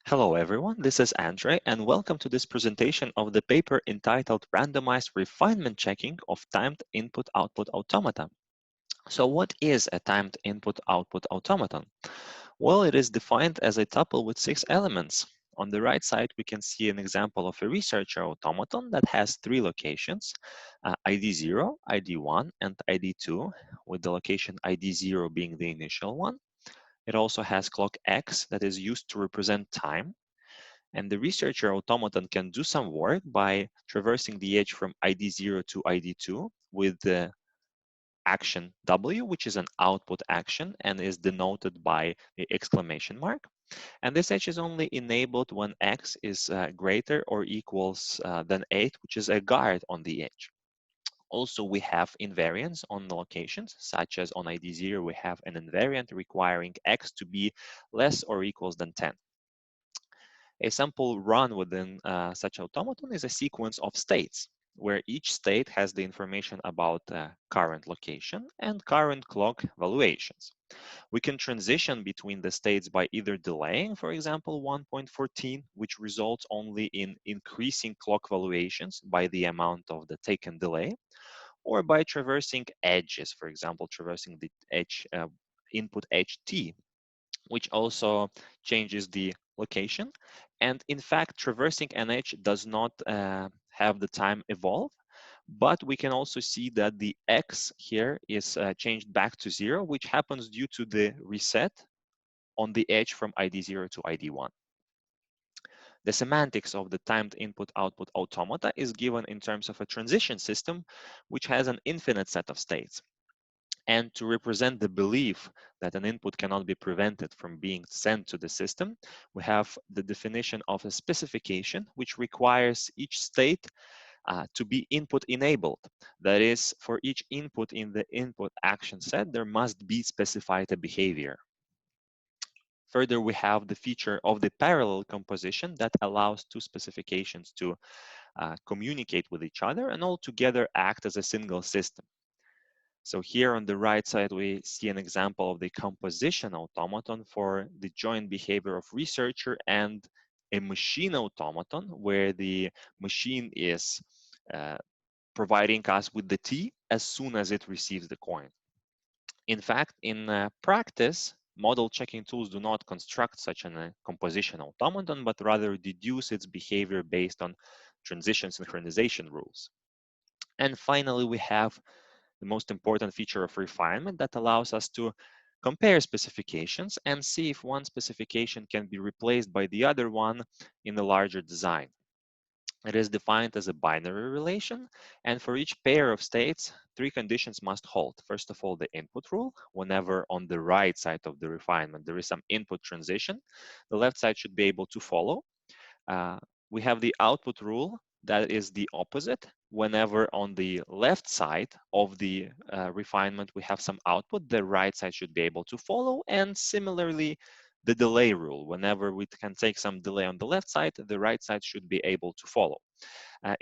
Hello everyone, this is Andre and welcome to this presentation of the paper entitled Randomized Refinement Checking of Timed Input-Output Automata. So what is a timed input-output automaton? Well, it is defined as a tuple with 6 elements. On the right side, we can see an example of a researcher automaton that has 3 locations, ID 0, ID 1, and ID 2, with the location ID 0 being the initial one. It also has clock X that is used to represent time. And the researcher automaton can do some work by traversing the edge from ID 0 to ID 2 with the action W, which is an output action and is denoted by the exclamation mark. And this edge is only enabled when X is greater or equals than 8, which is a guard on the edge. Also, we have invariants on the locations, such as on ID 0, we have an invariant requiring X to be less or equals than 10. A sample run within such automaton is a sequence of states, where each state has the information about current location and current clock valuations. We can transition between the states by either delaying, for example, 1.14, which results only in increasing clock valuations by the amount of the taken delay, or by traversing edges, for example, traversing the edge input edge t, which also changes the location. And in fact, traversing an edge does not have the time evolve, but we can also see that the X here is changed back to 0, which happens due to the reset on the edge from ID 0 to ID 1. The semantics of the timed input-output automata is given in terms of a transition system, which has an infinite set of states. And to represent the belief that an input cannot be prevented from being sent to the system, we have the definition of a specification, which requires each state to be input enabled. That is, for each input in the input action set, there must be specified a behavior. Further, we have the feature of the parallel composition that allows two specifications to communicate with each other and all together act as a single system. So here on the right side, we see an example of the composition automaton for the joint behavior of researcher and a machine automaton where the machine is providing us with the T as soon as it receives the coin. In fact, in practice, model checking tools do not construct such a composition automaton, but rather deduce its behavior based on transition synchronization rules. And finally, we have the most important feature of refinement that allows us to compare specifications and see if one specification can be replaced by the other one in the larger design. It is defined as a binary relation, and for each pair of states, 3 conditions must hold. First of all, the input rule. Whenever on the right side of the refinement there is some input transition, the left side should be able to follow. We have the output rule, that is the opposite. Whenever on the left side of the refinement we have some output, the right side should be able to follow. And similarly, the delay rule, whenever we can take some delay on the left side, the right side should be able to follow.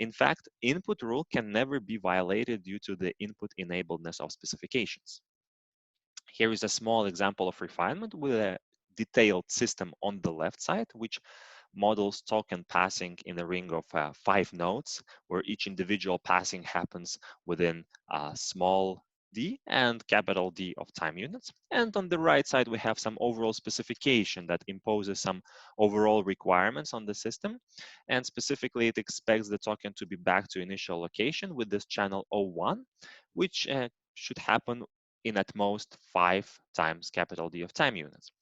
In fact, input rule can never be violated due to the input enabledness of specifications. Here is a small example of refinement with a detailed system on the left side, which models token passing in a ring of 5 nodes, where each individual passing happens within small d and capital D of time units. And on the right side, we have some overall specification that imposes some overall requirements on the system. And specifically, it expects the token to be back to initial location with this channel O1, which should happen in at most 5 times capital D of time units.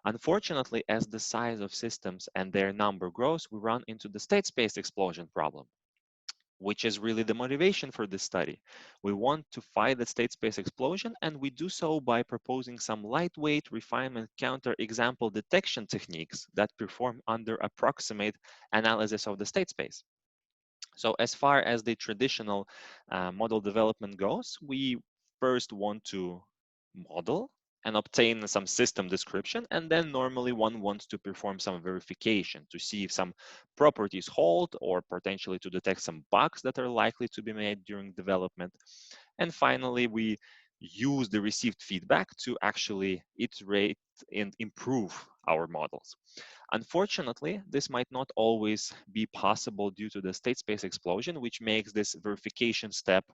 Unfortunately, as the size of systems and their number grows, we run into the state space explosion problem, which is really the motivation for this study. We want to fight the state space explosion, and we do so by proposing some lightweight refinement counter-example detection techniques that perform under approximate analysis of the state space. So as far as the traditional model development goes, we first want to model and obtain some system description, and then normally one wants to perform some verification to see if some properties hold or potentially to detect some bugs that are likely to be made during development. And finally, we use the received feedback to actually iterate and improve our models. Unfortunately, this might not always be possible due to the state space explosion, which makes this verification step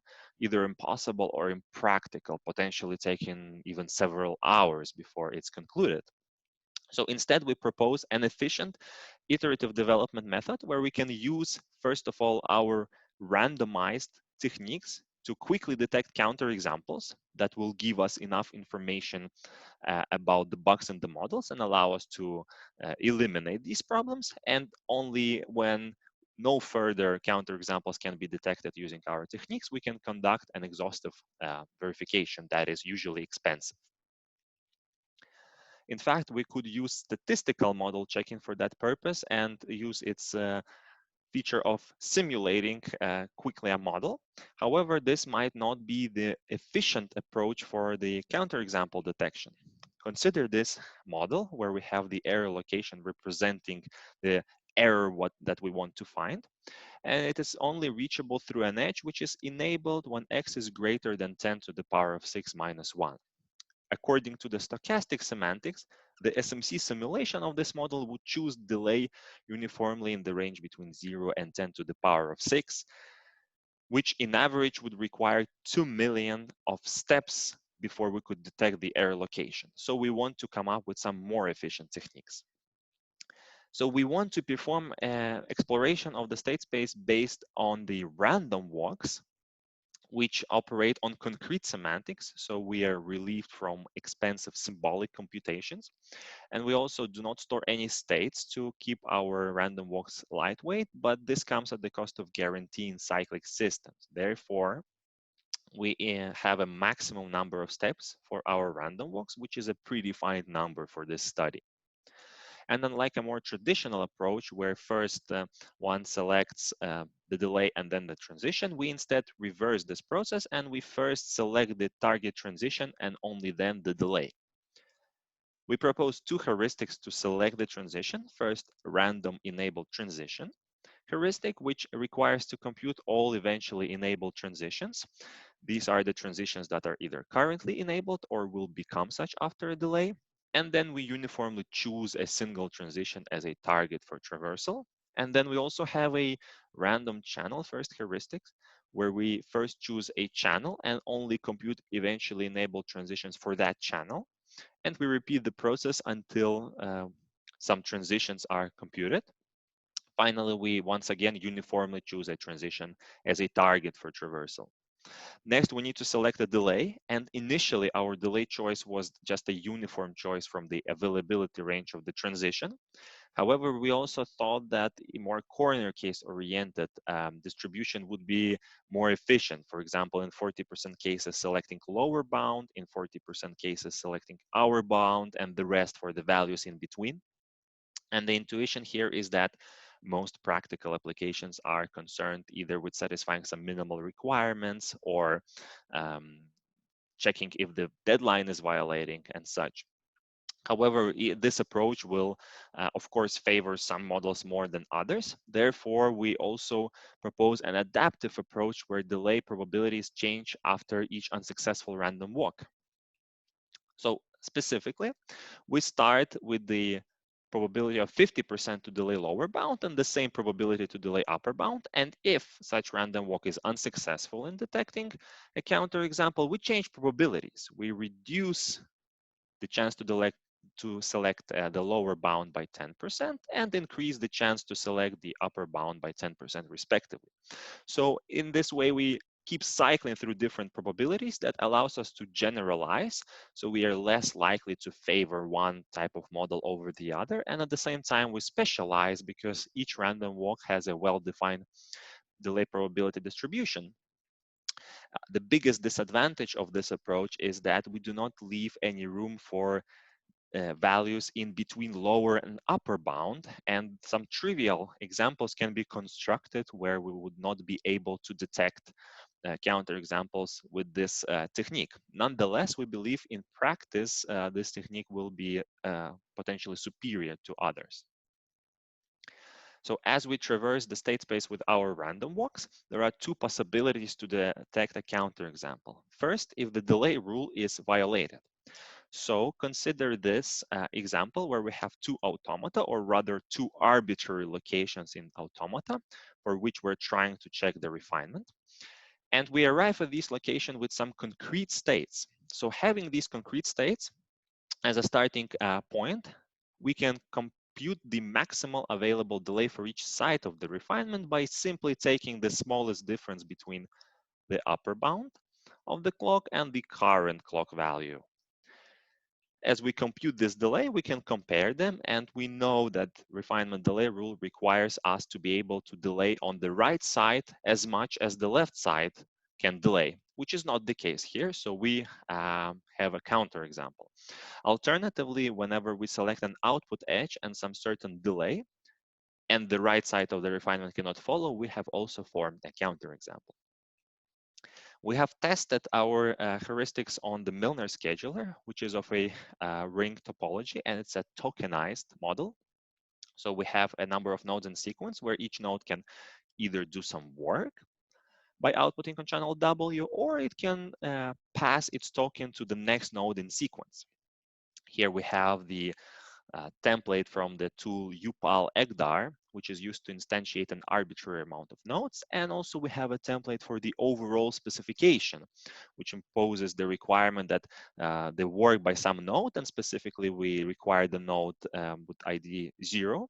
either impossible or impractical, potentially taking even several hours before it's concluded. So instead, we propose an efficient iterative development method where we can use, first of all, our randomized techniques to quickly detect counterexamples that will give us enough information about the bugs in the models and allow us to eliminate these problems. And only when no further counterexamples can be detected using our techniques, we can conduct an exhaustive verification that is usually expensive. In fact, we could use statistical model checking for that purpose and use its feature of simulating quickly a model. However, this might not be the efficient approach for the counterexample detection. Consider this model where we have the error location representing the error that we want to find. And it is only reachable through an edge which is enabled when x is greater than 10 to the power of 6 minus 1. According to the stochastic semantics, the SMC simulation of this model would choose delay uniformly in the range between 0 and 10 to the power of 6, which in average would require 2 million of steps before we could detect the error location. So we want to come up with some more efficient techniques. So we want to perform exploration of the state space based on the random walks which operate on concrete semantics. So we are relieved from expensive symbolic computations. And we also do not store any states to keep our random walks lightweight, but this comes at the cost of guaranteeing cyclic systems. Therefore, we have a maximum number of steps for our random walks, which is a predefined number for this study. And unlike a more traditional approach where first one selects the delay and then the transition, we instead reverse this process and we first select the target transition and only then the delay. We propose two heuristics to select the transition. First, random enabled transition heuristic, which requires to compute all eventually enabled transitions. These are the transitions that are either currently enabled or will become such after a delay. And then we uniformly choose a single transition as a target for traversal. And then we also have a random channel first heuristic, where we first choose a channel and only compute eventually enabled transitions for that channel. And we repeat the process until some transitions are computed. Finally, we once again uniformly choose a transition as a target for traversal. Next, we need to select a delay. And initially, our delay choice was just a uniform choice from the availability range of the transition. However, we also thought that a more corner case oriented distribution would be more efficient. For example, in 40% cases, selecting lower bound, in 40% cases, selecting upper bound, and the rest for the values in between. And the intuition here is that most practical applications are concerned either with satisfying some minimal requirements or checking if the deadline is violating and such. However, this approach will, of course, favor some models more than others. Therefore, we also propose an adaptive approach where delay probabilities change after each unsuccessful random walk. So specifically, we start with the probability of 50% to delay lower bound and the same probability to delay upper bound. And if such random walk is unsuccessful in detecting a counterexample, we change probabilities. We reduce the chance to select the lower bound by 10% and increase the chance to select the upper bound by 10% respectively. So in this way, we keep cycling through different probabilities that allows us to generalize. So we are less likely to favor one type of model over the other. And at the same time, we specialize because each random walk has a well-defined delay probability distribution. The biggest disadvantage of this approach is that we do not leave any room for values in between lower and upper bound, and some trivial examples can be constructed where we would not be able to detect counterexamples with this technique. Nonetheless, we believe in practice this technique will be potentially superior to others. So as we traverse the state space with our random walks, there are two possibilities to detect a counterexample. First, if the delay rule is violated. So consider this example where we have two automata, or rather two arbitrary locations in automata, for which we're trying to check the refinement. And we arrive at this location with some concrete states. So having these concrete states as a starting point, we can compute the maximal available delay for each side of the refinement by simply taking the smallest difference between the upper bound of the clock and the current clock value. As we compute this delay, we can compare them, and we know that refinement delay rule requires us to be able to delay on the right side as much as the left side can delay, which is not the case here. So we have a counterexample. Alternatively, whenever we select an output edge and some certain delay, and the right side of the refinement cannot follow, we have also formed a counterexample. We have tested our heuristics on the Milner scheduler, which is of a ring topology, and it's a tokenized model. So we have a number of nodes in sequence where each node can either do some work by outputting on channel W, or it can pass its token to the next node in sequence. Here we have the template from the tool upal-egdar, which is used to instantiate an arbitrary amount of nodes. And also we have a template for the overall specification, which imposes the requirement that the work by some node, and specifically we require the node with ID 0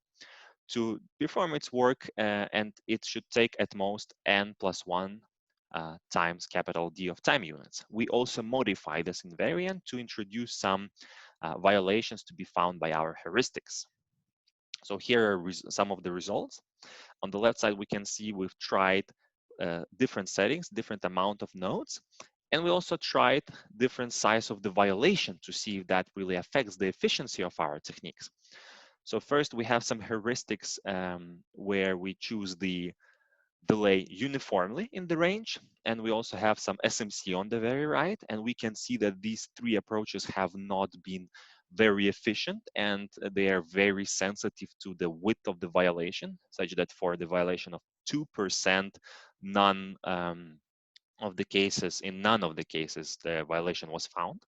to perform its work, and it should take at most n+1 times capital D of time units. We also modify this invariant to introduce some violations to be found by our heuristics. So here are some of the results. On the left side, we can see we've tried different settings, different amount of nodes, and we also tried different size of the violation to see if that really affects the efficiency of our techniques. So first, we have some heuristics where we choose the delay uniformly in the range, and we also have some SMC on the very right, and we can see that these three approaches have not been very efficient, and they are very sensitive to the width of the violation, such that for the violation of 2%, none of the cases, in none of the cases, the violation was found.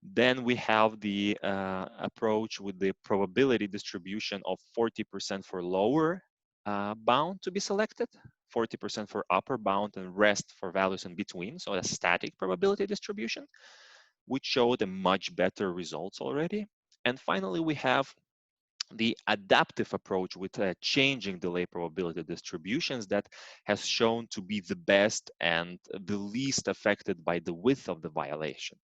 Then we have the approach with the probability distribution of 40% for lower bound to be selected, 40% for upper bound, and rest for values in between. So a static probability distribution, which showed a much better results already. And finally, we have the adaptive approach with changing delay probability distributions that has shown to be the best and the least affected by the width of the violation.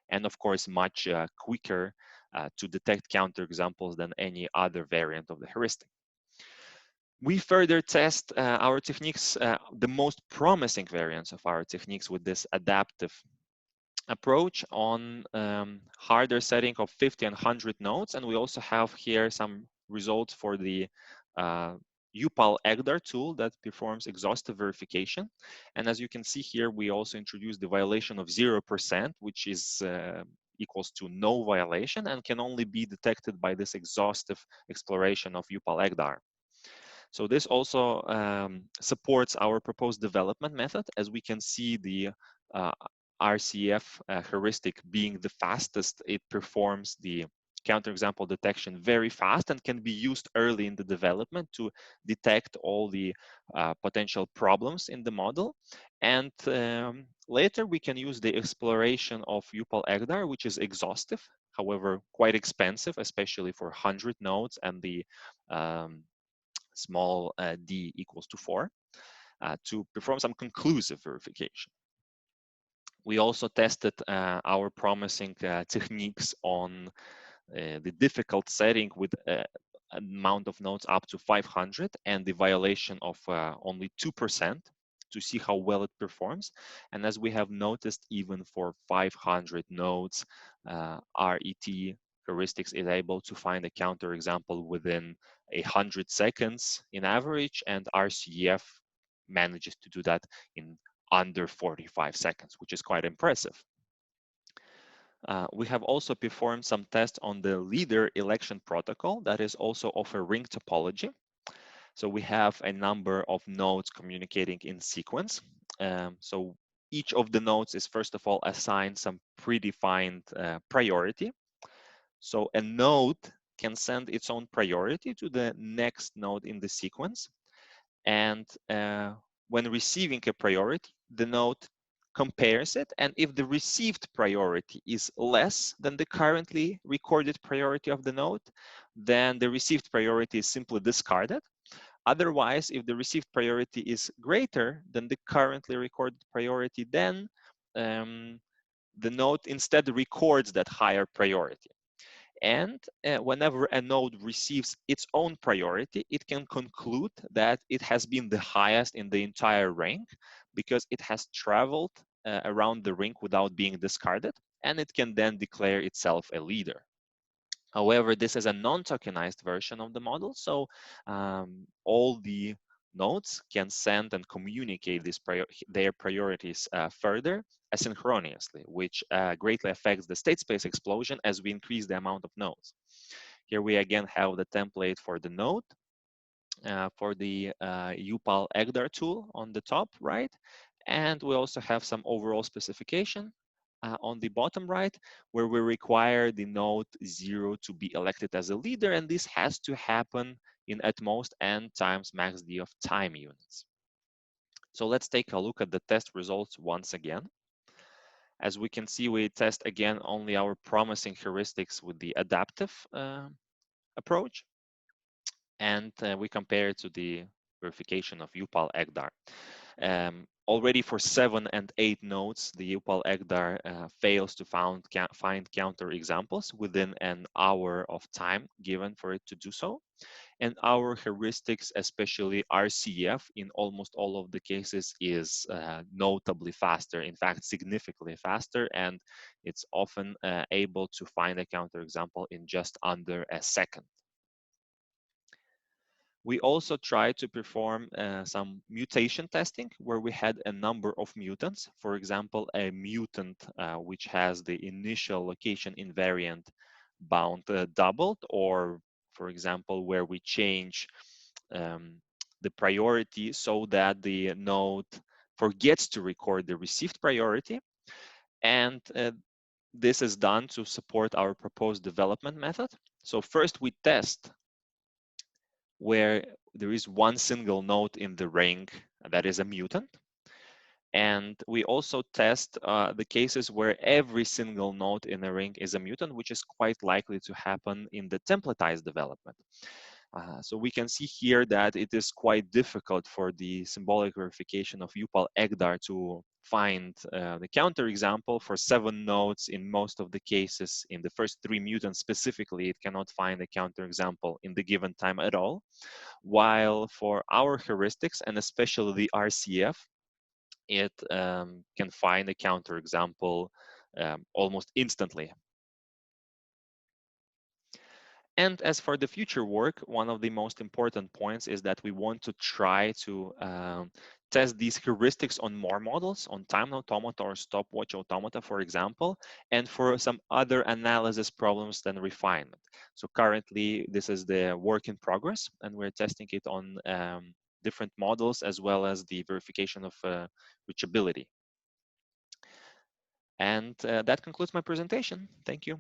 And of course, much quicker to detect counterexamples than any other variant of the heuristic. We further test our techniques, the most promising variants of our techniques with this adaptive approach on harder setting of 50 and 100 nodes. And we also have here some results for the upal-egdar tool that performs exhaustive verification. And as you can see here, we also introduced the violation of 0%, which is equals to no violation and can only be detected by this exhaustive exploration of upal-egdar. So this also supports our proposed development method, as we can see the RCF heuristic being the fastest. It performs the counterexample detection very fast and can be used early in the development to detect all the potential problems in the model. And later we can use the exploration of upal-egdar, which is exhaustive, however, quite expensive, especially for 100 nodes and the small d equals to 4, to perform some conclusive verification. We also tested our promising techniques on the difficult setting with amount of nodes up to 500 and the violation of only 2% to see how well it performs. And as we have noticed, even for 500 nodes, RET heuristics is able to find a counterexample within 100 seconds in average, and RCF manages to do that in under 45 seconds, which is quite impressive. We have also performed some tests on the leader election protocol that is also of a ring topology. So we have a number of nodes communicating in sequence. So each of the nodes is first of all assigned some predefined priority. So a node can send its own priority to the next node in the sequence. And when receiving a priority, the node compares it. And if the received priority is less than the currently recorded priority of the node, then the received priority is simply discarded. Otherwise, if the received priority is greater than the currently recorded priority, then the node instead records that higher priority. And whenever a node receives its own priority, it can conclude that it has been the highest in the entire rank because it has traveled around the ring without being discarded, and it can then declare itself a leader. However, this is a non-tokenized version of the model, so all the nodes can send and communicate their priorities further asynchronously, which greatly affects the state space explosion as we increase the amount of nodes. Here we again have the template for the node, for the UPAL EGDAR tool on the top right, and we also have some overall specification on the bottom right, where we require the node 0 to be elected as a leader, and this has to happen in at most n times max d of time units. So let's take a look at the test results once again. As we can see, we test again only our promising heuristics with the adaptive approach, and we compare it to the verification of UPAL EGDAR. Already for 7 and 8 nodes, the UPAL EGDAR fails to find counter examples within an hour of time given for it to do so. And our heuristics, especially RCF, in almost all of the cases is notably faster, in fact, significantly faster, and it's often able to find a counterexample in just under a second. We also tried to perform some mutation testing where we had a number of mutants. For example, a mutant which has the initial location invariant bound doubled, or for example, where we change the priority so that the node forgets to record the received priority. And this is done to support our proposed development method. So first we test where there is one single node in the ring that is a mutant. And we also test the cases where every single node in a ring is a mutant, which is quite likely to happen in the templatized development. So we can see here that it is quite difficult for the symbolic verification of UPAL EGDAR to find the counterexample for 7 nodes in most of the cases. In the first 3 mutants specifically, it cannot find a counterexample in the given time at all. While for our heuristics, and especially the RCF, it can find a counterexample almost instantly. And as for the future work, one of the most important points is that we want to try to test these heuristics on more models, on timed automata or stopwatch automata, for example, and for some other analysis problems than refinement. So currently, this is the work in progress, and we're testing it on different models as well as the verification of reachability. And that concludes my presentation. Thank you.